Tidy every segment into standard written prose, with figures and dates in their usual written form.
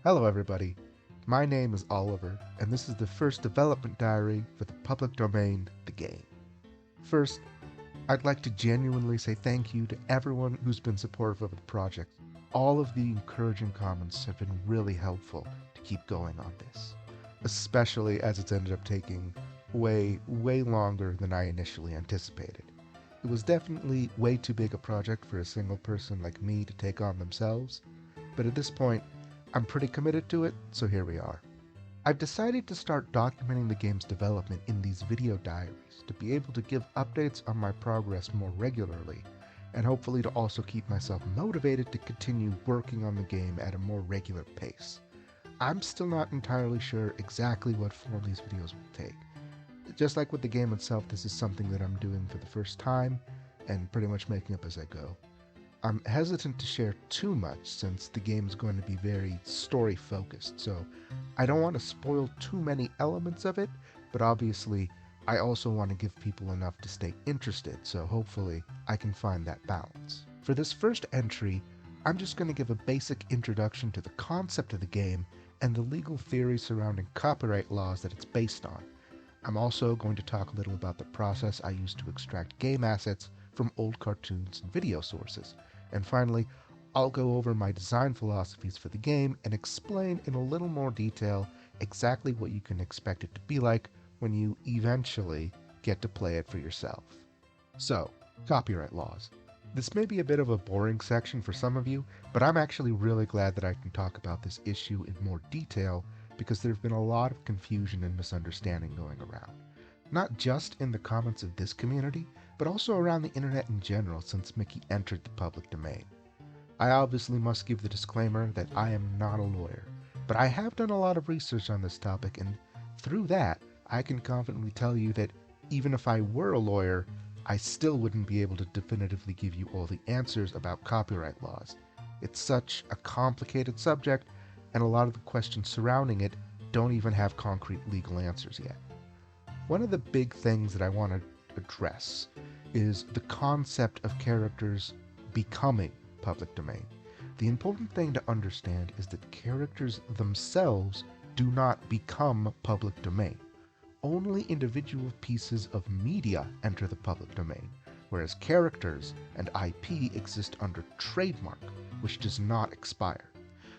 Hello everybody, my name is Oliver, and this is the first development diary for the public domain, the game. First, I'd like to genuinely say thank you to everyone who's been supportive of the project. All of the encouraging comments have been really helpful to keep going on this, especially as it's ended up taking way longer than I initially anticipated. It was definitely way too big a project for a single person like me to take on themselves, but at this point, I'm pretty committed to it, so here we are. I've decided to start documenting the game's development in these video diaries to be able to give updates on my progress more regularly, and hopefully to also keep myself motivated to continue working on the game at a more regular pace. I'm still not entirely sure exactly what form these videos will take. Just like with the game itself, this is something that I'm doing for the first time and pretty much making up as I go. I'm hesitant to share too much since the game is going to be very story focused, so I don't want to spoil too many elements of it, but obviously I also want to give people enough to stay interested, so hopefully I can find that balance. For this first entry, I'm just going to give a basic introduction to the concept of the game and the legal theory surrounding copyright laws that it's based on. I'm also going to talk a little about the process I use to extract game assets from old cartoons and video sources. And finally, I'll go over my design philosophies for the game and explain in a little more detail exactly what you can expect it to be like when you eventually get to play it for yourself. So, copyright laws. This may be a bit of a boring section for some of you, but I'm actually really glad that I can talk about this issue in more detail because there's been a lot of confusion and misunderstanding going around. Not just in the comments of this community, but also around the internet in general since Mickey entered the public domain. I obviously must give the disclaimer that I am not a lawyer, but I have done a lot of research on this topic, and through that, I can confidently tell you that even if I were a lawyer, I still wouldn't be able to definitively give you all the answers about copyright laws. It's such a complicated subject, and a lot of the questions surrounding it don't even have concrete legal answers yet. One of the big things that I want to address is the concept of characters becoming public domain. The important thing to understand is that characters themselves do not become public domain. Only individual pieces of media enter the public domain, whereas characters and IP exist under trademark, which does not expire.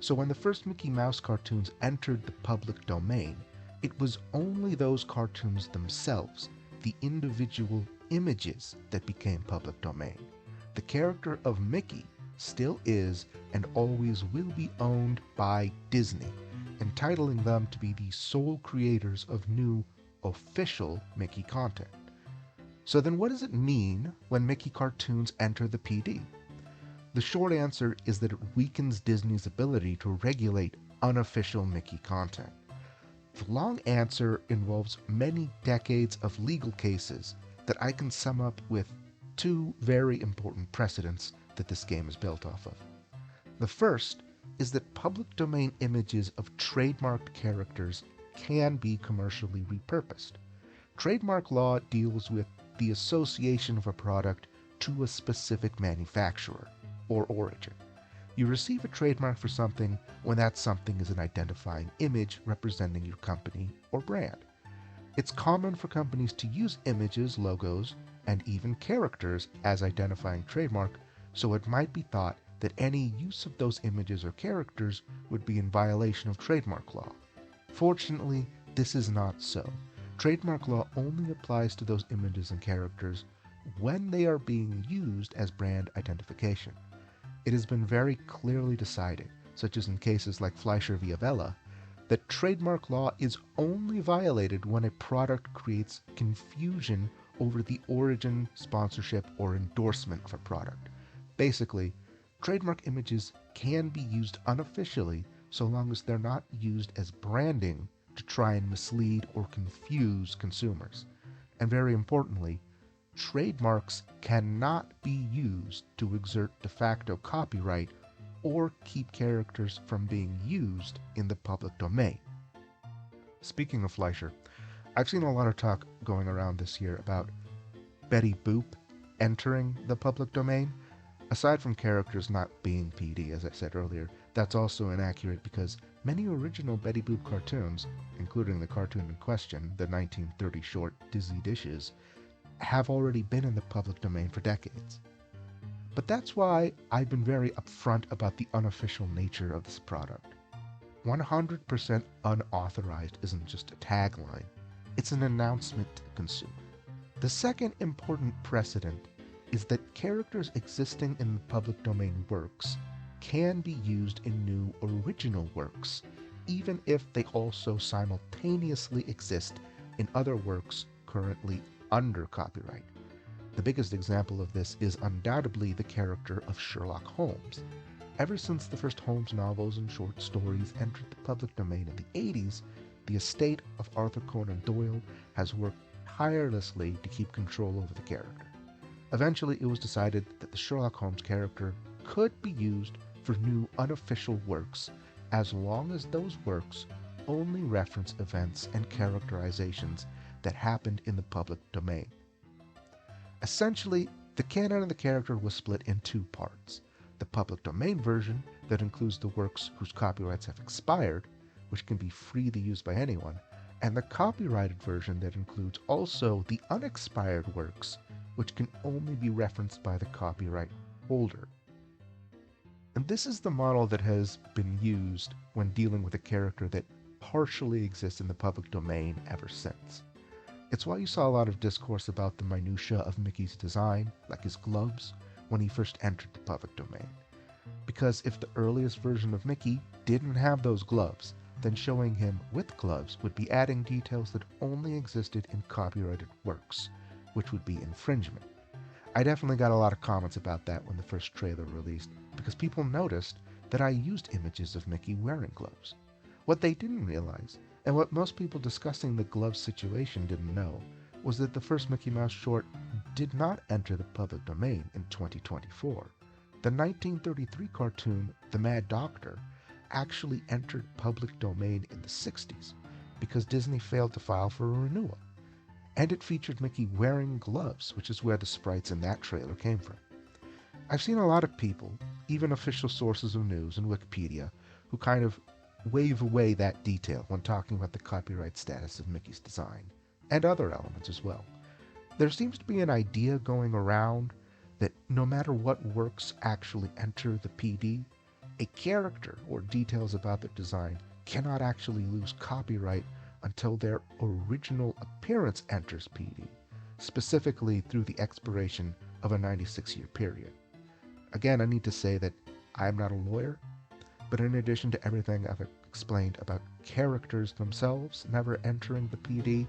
So when the first Mickey Mouse cartoons entered the public domain, it was only those cartoons themselves, the individual images, that became public domain. The character of Mickey still is and always will be owned by Disney, entitling them to be the sole creators of new official Mickey content. So then what does it mean when Mickey cartoons enter the PD? The short answer is that it weakens Disney's ability to regulate unofficial Mickey content. The long answer involves many decades of legal cases that I can sum up with two very important precedents that this game is built off of. The first is that public domain images of trademarked characters can be commercially repurposed. Trademark law deals with the association of a product to a specific manufacturer or origin. You receive a trademark for something when that something is an identifying image representing your company or brand. It's common for companies to use images, logos, and even characters as identifying trademark, so it might be thought that any use of those images or characters would be in violation of trademark law. Fortunately, this is not so. Trademark law only applies to those images and characters when they are being used as brand identification. It has been very clearly decided, such as in cases like Fleischer v. Avella, that trademark law is only violated when a product creates confusion over the origin, sponsorship, or endorsement of a product. Basically, trademark images can be used unofficially so long as they're not used as branding to try and mislead or confuse consumers. And very importantly, trademarks cannot be used to exert de facto copyright or keep characters from being used in the public domain. Speaking of Fleischer, I've seen a lot of talk going around this year about Betty Boop entering the public domain. Aside from characters not being PD, as I said earlier, that's also inaccurate because Many original Betty Boop cartoons, including the cartoon in question, the 1930 short Dizzy Dishes, have already been in the public domain for decades. But that's why I've been very upfront about the unofficial nature of this product. 100% unauthorized isn't just a tagline, it's an announcement to the consumer. The second important precedent is that characters existing in the public domain works can be used in new original works, even if they also simultaneously exist in other works currently under copyright. The biggest example of this is undoubtedly the character of Sherlock Holmes. Ever since the first Holmes novels and short stories entered the public domain in the 80s, the estate of Arthur Conan Doyle has worked tirelessly to keep control over the character. Eventually, it was decided that the Sherlock Holmes character could be used for new unofficial works as long as those works only reference events and characterizations that happened in the public domain. Essentially, the canon of the character was split in two parts: the public domain version that includes the works whose copyrights have expired, which can be freely used by anyone, and the copyrighted version that includes also the unexpired works, which can only be referenced by the copyright holder. And this is the model that has been used when dealing with a character that partially exists in the public domain ever since. It's why you saw a lot of discourse about the minutiae of Mickey's design, like his gloves, when he first entered the public domain. Because if the earliest version of Mickey didn't have those gloves, then showing him with gloves would be adding details that only existed in copyrighted works, which would be infringement. I definitely got a lot of comments about that when the first trailer released, because people noticed that I used images of Mickey wearing gloves. What they didn't realize, and what most people discussing the gloves situation didn't know, was that the first Mickey Mouse short did not enter the public domain in 2024. The 1933 cartoon The Mad Doctor actually entered public domain in the 60s because Disney failed to file for a renewal. And it featured Mickey wearing gloves, which is where the sprites in that trailer came from. I've seen a lot of people, even official sources of news and Wikipedia, who kind of wave away that detail when talking about the copyright status of Mickey's design, and other elements as well. There seems to be an idea going around that no matter what works actually enter the PD, a character or details about their design cannot actually lose copyright until their original appearance enters PD, specifically through the expiration of a 96-year period. Again, I need to say that I'm not a lawyer, but in addition to everything I've explained about characters themselves never entering the PD,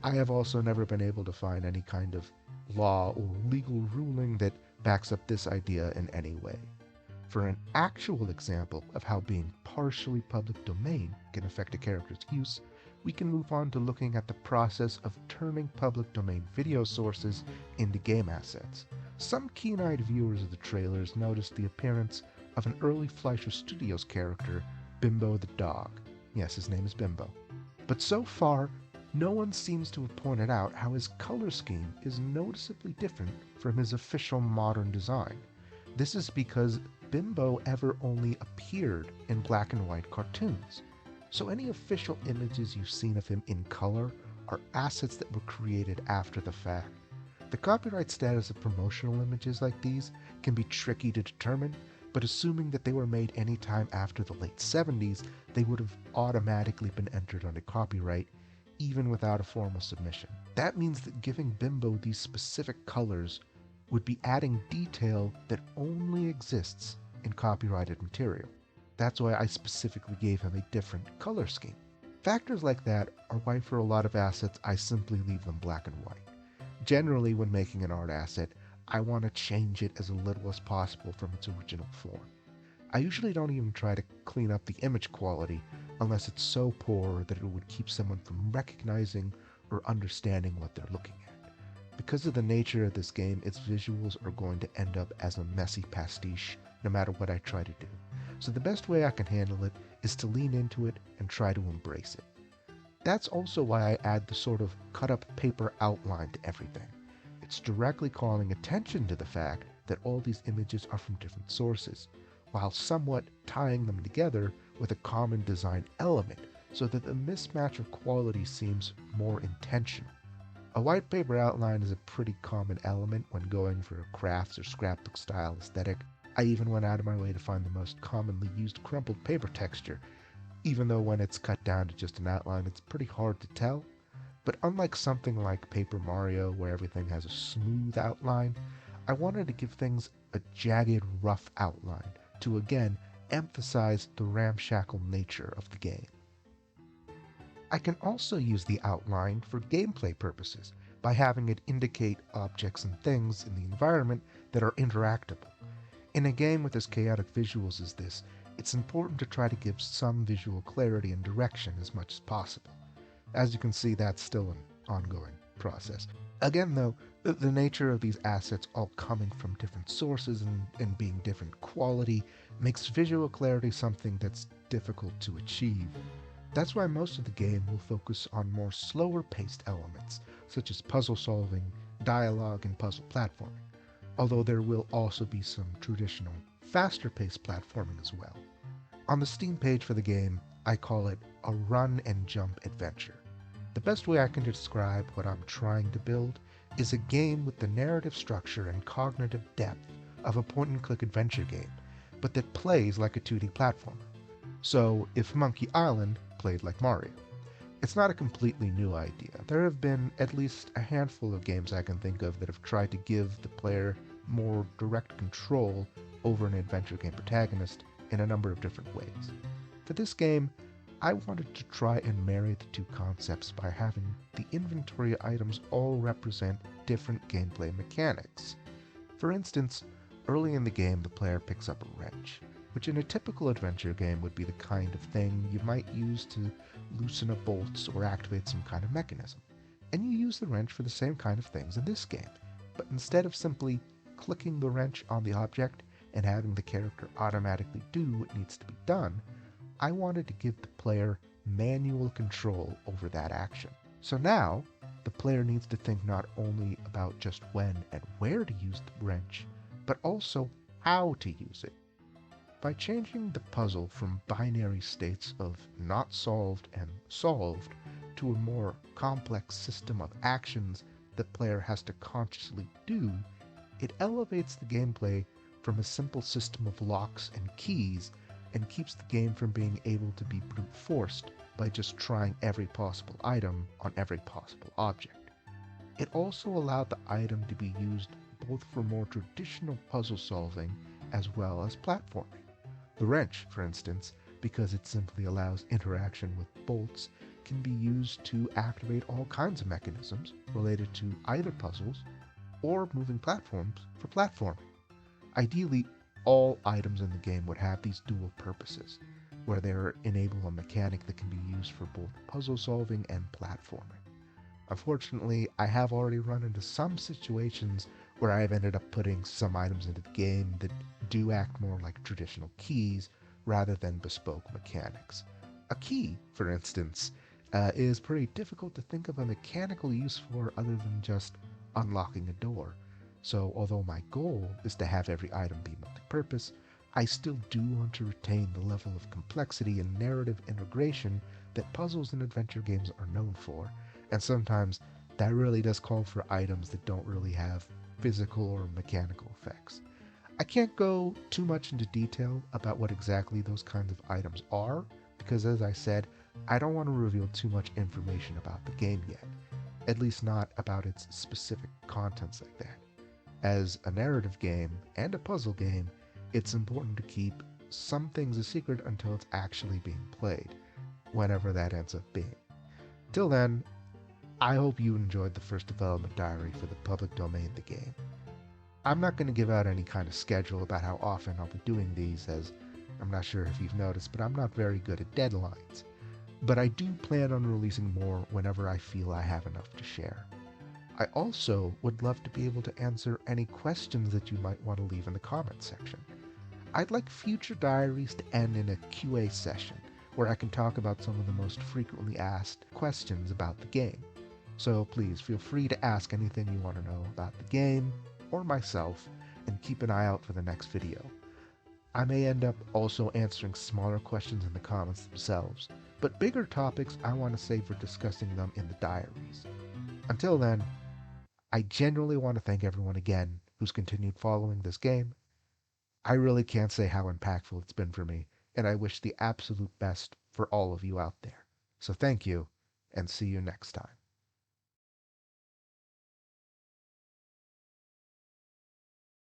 I have also never been able to find any kind of law or legal ruling that backs up this idea in any way. For an actual example of how being partially public domain can affect a character's use, we can move on to looking at the process of turning public domain video sources into game assets. Some keen-eyed viewers of the trailers noticed the appearance of an early Fleischer Studios character, Bimbo the dog. Yes, his name is Bimbo. But so far, no one seems to have pointed out how his color scheme is noticeably different from his official modern design. This is because Bimbo ever only appeared in black and white cartoons. So any official images you've seen of him in color are assets that were created after the fact. The copyright status of promotional images like these can be tricky to determine, but assuming that they were made any time after the late 70s, they would have automatically been entered under copyright, even without a formal submission. That means that giving Bimbo these specific colors would be adding detail that only exists in copyrighted material. That's why I specifically gave him a different color scheme. Factors like that are why for a lot of assets I simply leave them black and white. Generally, when making an art asset, I want to change it as little as possible from its original form. I usually don't even try to clean up the image quality unless it's so poor that it would keep someone from recognizing or understanding what they're looking at. Because of the nature of this game, its visuals are going to end up as a messy pastiche no matter what I try to do. So the best way I can handle it is to lean into it and try to embrace it. That's also why I add the sort of cut-up paper outline to everything. It's directly calling attention to the fact that all these images are from different sources, while somewhat tying them together with a common design element so that the mismatch of quality seems more intentional. A white paper outline is a pretty common element when going for a crafts or scrapbook style aesthetic. I even went out of my way to find the most commonly used crumpled paper texture, even though when it's cut down to just an outline it's pretty hard to tell. But unlike something like Paper Mario where everything has a smooth outline, I wanted to give things a jagged, rough outline to again emphasize the ramshackle nature of the game. I can also use the outline for gameplay purposes by having it indicate objects and things in the environment that are interactable. In a game with as chaotic visuals as this, it's important to try to give some visual clarity and direction as much as possible. As you can see, that's still an ongoing process. Again though, the nature of these assets all coming from different sources and being different quality makes visual clarity something that's difficult to achieve. That's why most of the game will focus on more slower paced elements, such as puzzle solving, dialogue, and puzzle platforming, although there will also be some traditional, faster paced platforming as well. On the Steam page for the game, I call it a run and jump adventure. The best way I can describe what I'm trying to build is a game with the narrative structure and cognitive depth of a point-and-click adventure game, but that plays like a 2D platformer. So, if Monkey Island played like Mario. It's not a completely new idea. There have been at least a handful of games I can think of that have tried to give the player more direct control over an adventure game protagonist in a number of different ways. For this game, I wanted to try and marry the two concepts by having the inventory items all represent different gameplay mechanics. For instance, early in the game the player picks up a wrench, which in a typical adventure game would be the kind of thing you might use to loosen up bolts or activate some kind of mechanism. And you use the wrench for the same kind of things in this game, but instead of simply clicking the wrench on the object and having the character automatically do what needs to be done, I wanted to give the player manual control over that action. So now, the player needs to think not only about just when and where to use the wrench, but also how to use it. By changing the puzzle from binary states of not solved and solved to a more complex system of actions the player has to consciously do, it elevates the gameplay from a simple system of locks and keys and keeps the game from being able to be brute forced by just trying every possible item on every possible object. It also allowed the item to be used both for more traditional puzzle solving as well as platforming. The wrench, for instance, because it simply allows interaction with bolts, can be used to activate all kinds of mechanisms related to either puzzles or moving platforms for platforming. Ideally, all items in the game would have these dual purposes, where they enable a mechanic that can be used for both puzzle solving and platforming. Unfortunately, I have already run into some situations where I've ended up putting some items into the game that do act more like traditional keys rather than bespoke mechanics. A key, for instance, is pretty difficult to think of a mechanical use for other than just unlocking a door. So although my goal is to have every item be multi-purpose, I still do want to retain the level of complexity and narrative integration that puzzles and adventure games are known for, and sometimes that really does call for items that don't really have physical or mechanical effects. I can't go too much into detail about what exactly those kinds of items are, because as I said, I don't want to reveal too much information about the game yet, at least not about its specific contents like that. As a narrative game and a puzzle game, it's important to keep some things a secret until it's actually being played, whenever that ends up being. Till then, I hope you enjoyed the first development diary for the public domain of the game. I'm not going to give out any kind of schedule about how often I'll be doing these, as I'm not sure if you've noticed, but I'm not very good at deadlines. But I do plan on releasing more whenever I feel I have enough to share. I also would love to be able to answer any questions that you might want to leave in the comments section. I'd like future diaries to end in a QA session, where I can talk about some of the most frequently asked questions about the game. So please feel free to ask anything you want to know about the game, or myself, and keep an eye out for the next video. I may end up also answering smaller questions in the comments themselves, but bigger topics I want to save for discussing them in the diaries. Until then, I genuinely want to thank everyone again who's continued following this game. I really can't say how impactful it's been for me, and I wish the absolute best for all of you out there. So thank you, and see you next time.